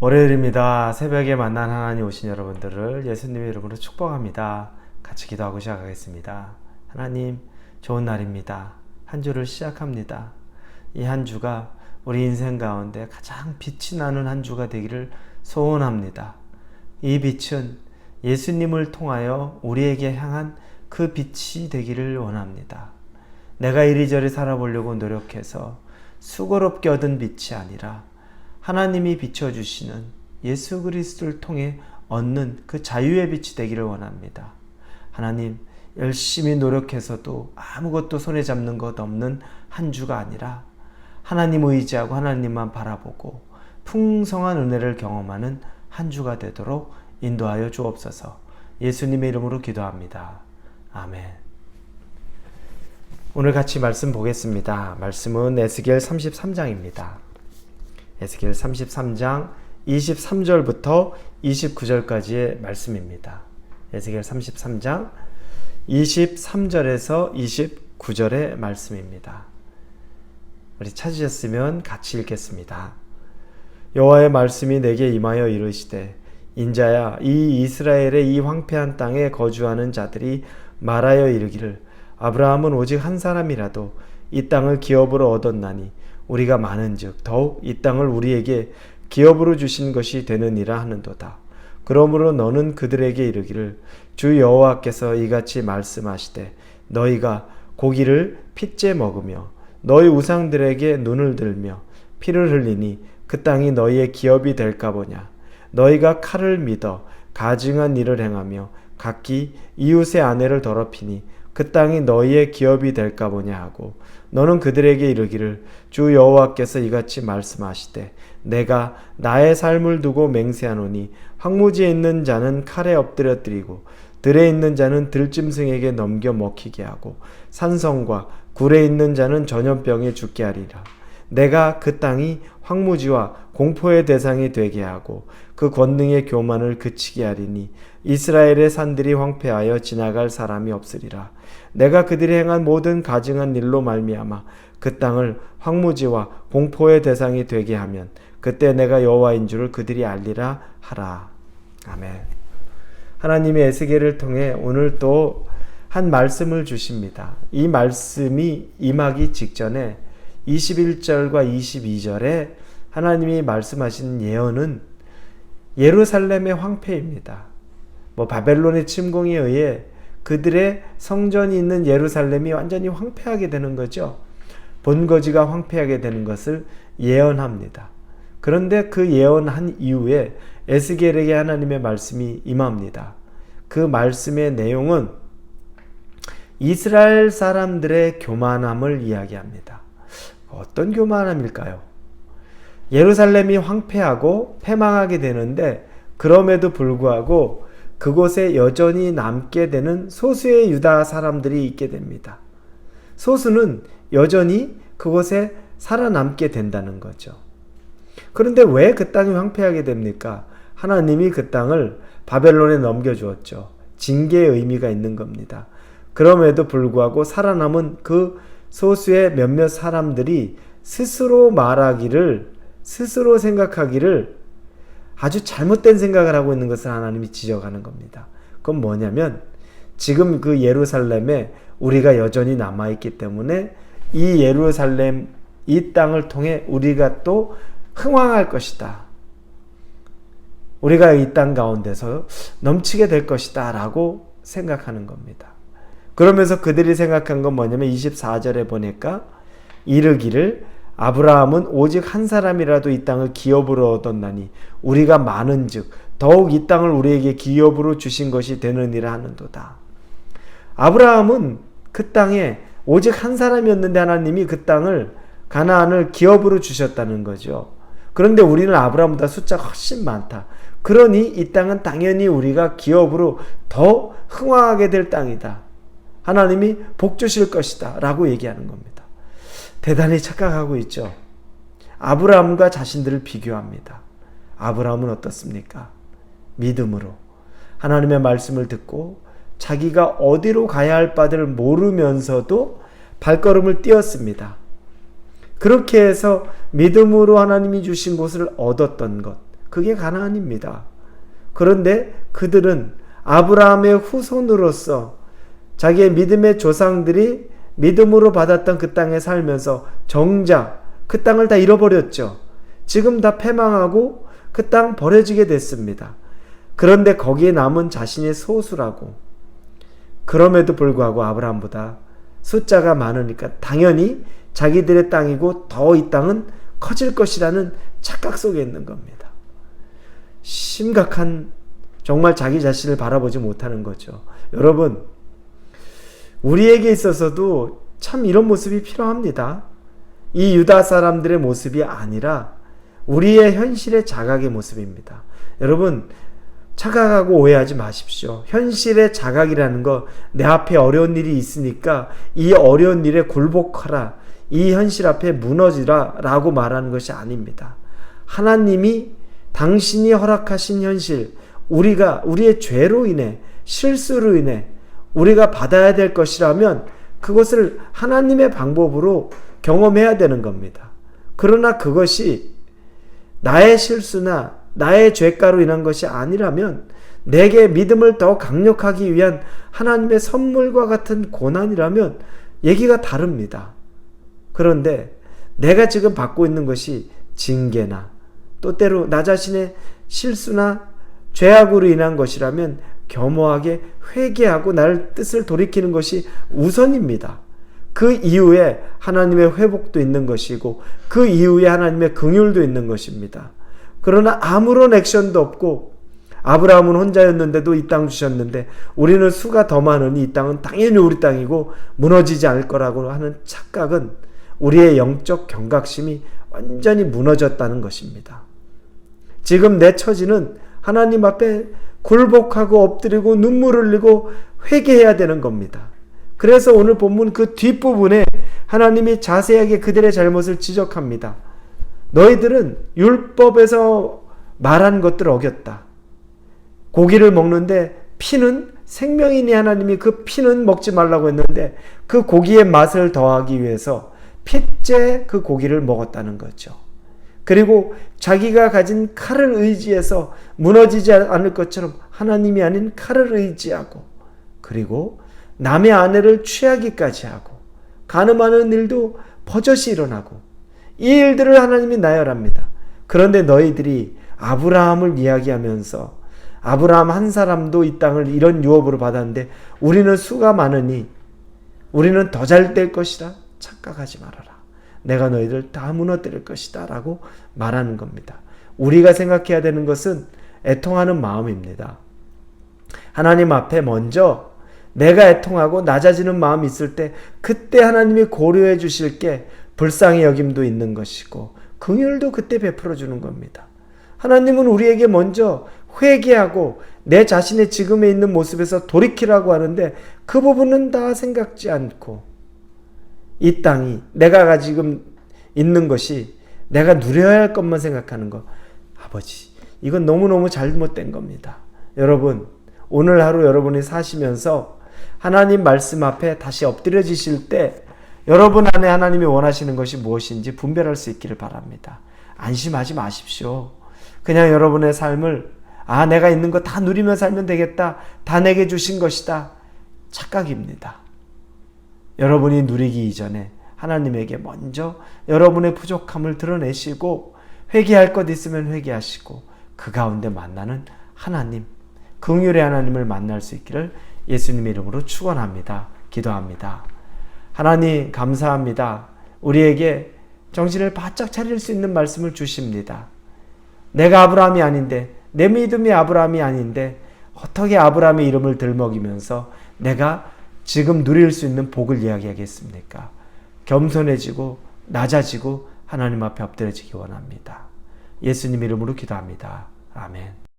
월요일입니다. 새벽에 만난 하나님 오신 여러분들을 예수님의 이름으로 축복합니다. 같이 기도하고 시작하겠습니다. 하나님, 좋은 날입니다. 한 주를 시작합니다. 이 한 주가 우리 인생 가운데 가장 빛이 나는 한 주가 되기를 소원합니다. 이 빛은 예수님을 통하여 우리에게 향한 그 빛이 되기를 원합니다. 내가 이리저리 살아보려고 노력해서 수고롭게 얻은 빛이 아니라 하나님이 비춰주시는 예수 그리스도를 통해 얻는 그 자유의 빛이 되기를 원합니다. 하나님, 열심히 노력해서도 아무것도 손에 잡는 것 없는 한 주가 아니라 하나님 의지하고 하나님만 바라보고 풍성한 은혜를 경험하는 한 주가 되도록 인도하여 주옵소서. 예수님의 이름으로 기도합니다. 아멘. 오늘 같이 말씀 보겠습니다. 말씀은 에스겔 33장입니다. 에스겔 33장 23절부터 29절까지의 말씀입니다. 에스겔 33장 23절에서 29절의 말씀입니다. 우리 찾으셨으면 같이 읽겠습니다. 여호와의 말씀이 내게 임하여 이르시되, 인자야, 이 이스라엘의 이 황폐한 땅에 거주하는 자들이 말하여 이르기를, 아브라함은 오직 한 사람이라도 이 땅을 기업으로 얻었나니 우리가 많은즉 더욱 이 땅을 우리에게 기업으로 주신 것이 되느니라 하는도다. 그러므로 너는 그들에게 이르기를, 주 여호와께서 이같이 말씀하시되, 너희가 고기를 핏째 먹으며 너희 우상들에게 눈을 들며 피를 흘리니 그 땅이 너희의 기업이 될까 보냐. 너희가 칼을 믿어 가증한 일을 행하며 각기 이웃의 아내를 더럽히니 그 땅이 너희의 기업이 될까 보냐 하고, 너는 그들에게 이르기를, 주 여호와께서 이같이 말씀하시되, 내가 나의 삶을 두고 맹세하노니 황무지에 있는 자는 칼에 엎드려뜨리고 들에 있는 자는 들짐승에게 넘겨 먹히게 하고 산성과 굴에 있는 자는 전염병에 죽게 하리라. 내가 그 땅이 황무지와 공포의 대상이 되게 하고 그 권능의 교만을 그치게 하리니 이스라엘의 산들이 황폐하여 지나갈 사람이 없으리라. 내가 그들이 행한 모든 가증한 일로 말미암아 그 땅을 황무지와 공포의 대상이 되게 하면 그때 내가 여호와인 줄을 그들이 알리라 하라. 아멘. 하나님이 에스겔을 통해 오늘 또 한 말씀을 주십니다. 이 말씀이 임하기 직전에 21절과 22절에 하나님이 말씀하신 예언은 예루살렘의 황폐입니다. 바벨론의 침공에 의해 그들의 성전이 있는 예루살렘이 완전히 황폐하게 되는 거죠. 본거지가 황폐하게 되는 것을 예언합니다. 그런데 그 예언한 이후에 에스겔에게 하나님의 말씀이 임합니다. 그 말씀의 내용은 이스라엘 사람들의 교만함을 이야기합니다. 어떤 교만함일까요? 예루살렘이 황폐하고 패망하게 되는데 그럼에도 불구하고 그곳에 여전히 남게 되는 소수의 유다 사람들이 있게 됩니다. 소수는 여전히 그곳에 살아남게 된다는 거죠. 그런데 왜 그 땅이 황폐하게 됩니까? 하나님이 그 땅을 바벨론에 넘겨주었죠. 징계의 의미가 있는 겁니다. 그럼에도 불구하고 살아남은 그 소수의 몇몇 사람들이 스스로 말하기를, 스스로 생각하기를 아주 잘못된 생각을 하고 있는 것을 하나님이 지적하는 겁니다. 그건 뭐냐면 지금 그 예루살렘에 우리가 여전히 남아있기 때문에 이 예루살렘, 이 땅을 통해 우리가 또 흥왕할 것이다. 우리가 이 땅 가운데서 넘치게 될 것이다 라고 생각하는 겁니다. 그러면서 그들이 생각한 건 뭐냐면 24절에 보니까 이르기를, 아브라함은 오직 한 사람이라도 이 땅을 기업으로 얻었나니 우리가 많은즉 더욱 이 땅을 우리에게 기업으로 주신 것이 되느니라 하는도다. 아브라함은 그 땅에 오직 한 사람이었는데 하나님이 그 땅을, 가나안을 기업으로 주셨다는 거죠. 그런데 우리는 아브라함보다 숫자가 훨씬 많다. 그러니 이 땅은 당연히 우리가 기업으로 더 흥왕하게 될 땅이다. 하나님이 복 주실 것이다 라고 얘기하는 겁니다. 대단히 착각하고 있죠. 아브라함과 자신들을 비교합니다. 아브라함은 어떻습니까? 믿음으로 하나님의 말씀을 듣고 자기가 어디로 가야 할 바들을 모르면서도 발걸음을 띄었습니다. 그렇게 해서 믿음으로 하나님이 주신 곳을 얻었던 것, 그게 가나안입니다. 그런데 그들은 아브라함의 후손으로서 자기의 믿음의 조상들이 믿음으로 받았던 그 땅에 살면서 정작 그 땅을 다 잃어버렸죠. 지금 다 패망하고 그 땅 버려지게 됐습니다. 그런데 거기에 남은 자신이 소수라고. 그럼에도 불구하고 아브라함보다 숫자가 많으니까 당연히 자기들의 땅이고 더 이 땅은 커질 것이라는 착각 속에 있는 겁니다. 심각한, 정말 자기 자신을 바라보지 못하는 거죠. 여러분, 우리에게 있어서도 참 이런 모습이 필요합니다. 이 유다 사람들의 모습이 아니라 우리의 현실의 자각의 모습입니다. 여러분, 착각하고 오해하지 마십시오. 현실의 자각이라는 거, 내 앞에 어려운 일이 있으니까 이 어려운 일에 굴복하라, 이 현실 앞에 무너지라 라고 말하는 것이 아닙니다. 하나님이 당신이 허락하신 현실, 우리의 죄로 인해, 실수로 인해 우리가 받아야 될 것이라면 그것을 하나님의 방법으로 경험해야 되는 겁니다. 그러나 그것이 나의 실수나 나의 죄가로 인한 것이 아니라면, 내게 믿음을 더 강력하기 위한 하나님의 선물과 같은 고난이라면 얘기가 다릅니다. 그런데 내가 지금 받고 있는 것이 징계나 또 때로 나 자신의 실수나 죄악으로 인한 것이라면 겸허하게 회개하고 나를 뜻을 돌이키는 것이 우선입니다. 그 이후에 하나님의 회복도 있는 것이고 그 이후에 하나님의 긍휼도 있는 것입니다. 그러나 아무런 액션도 없고, 아브라함은 혼자였는데도 이 땅 주셨는데 우리는 수가 더 많으니 이 땅은 당연히 우리 땅이고 무너지지 않을 거라고 하는 착각은 우리의 영적 경각심이 완전히 무너졌다는 것입니다. 지금 내 처지는 하나님 앞에 굴복하고 엎드리고 눈물을 흘리고 회개해야 되는 겁니다. 그래서 오늘 본문 그 뒷부분에 하나님이 자세하게 그들의 잘못을 지적합니다. 너희들은 율법에서 말한 것들을 어겼다. 고기를 먹는데 피는 생명이니 하나님이 그 피는 먹지 말라고 했는데 그 고기의 맛을 더하기 위해서 핏째 그 고기를 먹었다는 거죠. 그리고 자기가 가진 칼을 의지해서 무너지지 않을 것처럼 하나님이 아닌 칼을 의지하고, 그리고 남의 아내를 취하기까지 하고, 간음하는 일도 버젓이 일어나고, 이 일들을 하나님이 나열합니다. 그런데 너희들이 아브라함을 이야기하면서 아브라함 한 사람도 이 땅을 이런 유업으로 받았는데 우리는 수가 많으니 우리는 더 잘 될 것이다. 착각하지 말아라. 내가 너희들 다 무너뜨릴 것이다 라고 말하는 겁니다. 우리가 생각해야 되는 것은 애통하는 마음입니다. 하나님 앞에 먼저 내가 애통하고 낮아지는 마음이 있을 때 그때 하나님이 고려해 주실 게 불쌍히 여김도 있는 것이고 긍휼도 그때 베풀어 주는 겁니다. 하나님은 우리에게 먼저 회개하고 내 자신의 지금에 있는 모습에서 돌이키라고 하는데 그 부분은 다 생각지 않고 이 땅이 내가 지금 있는 것이 내가 누려야 할 것만 생각하는 것, 아버지, 이건 너무너무 잘못된 겁니다. 여러분, 오늘 하루 여러분이 사시면서 하나님 말씀 앞에 다시 엎드려지실 때 여러분 안에 하나님이 원하시는 것이 무엇인지 분별할 수 있기를 바랍니다. 안심하지 마십시오. 그냥 여러분의 삶을 내가 있는 거 다 누리며 살면 되겠다. 다 내게 주신 것이다. 착각입니다. 여러분이 누리기 이전에 하나님에게 먼저 여러분의 부족함을 드러내시고 회개할 것 있으면 회개하시고 그 가운데 만나는 하나님, 긍휼의 하나님을 만날 수 있기를 예수님의 이름으로 축원합니다. 기도합니다. 하나님 감사합니다. 우리에게 정신을 바짝 차릴 수 있는 말씀을 주십니다. 내가 아브라함이 아닌데, 내 믿음이 아브라함이 아닌데 어떻게 아브라함의 이름을 들먹이면서 내가 지금 누릴 수 있는 복을 이야기하겠습니까? 겸손해지고 낮아지고 하나님 앞에 엎드려지기 원합니다. 예수님 이름으로 기도합니다. 아멘.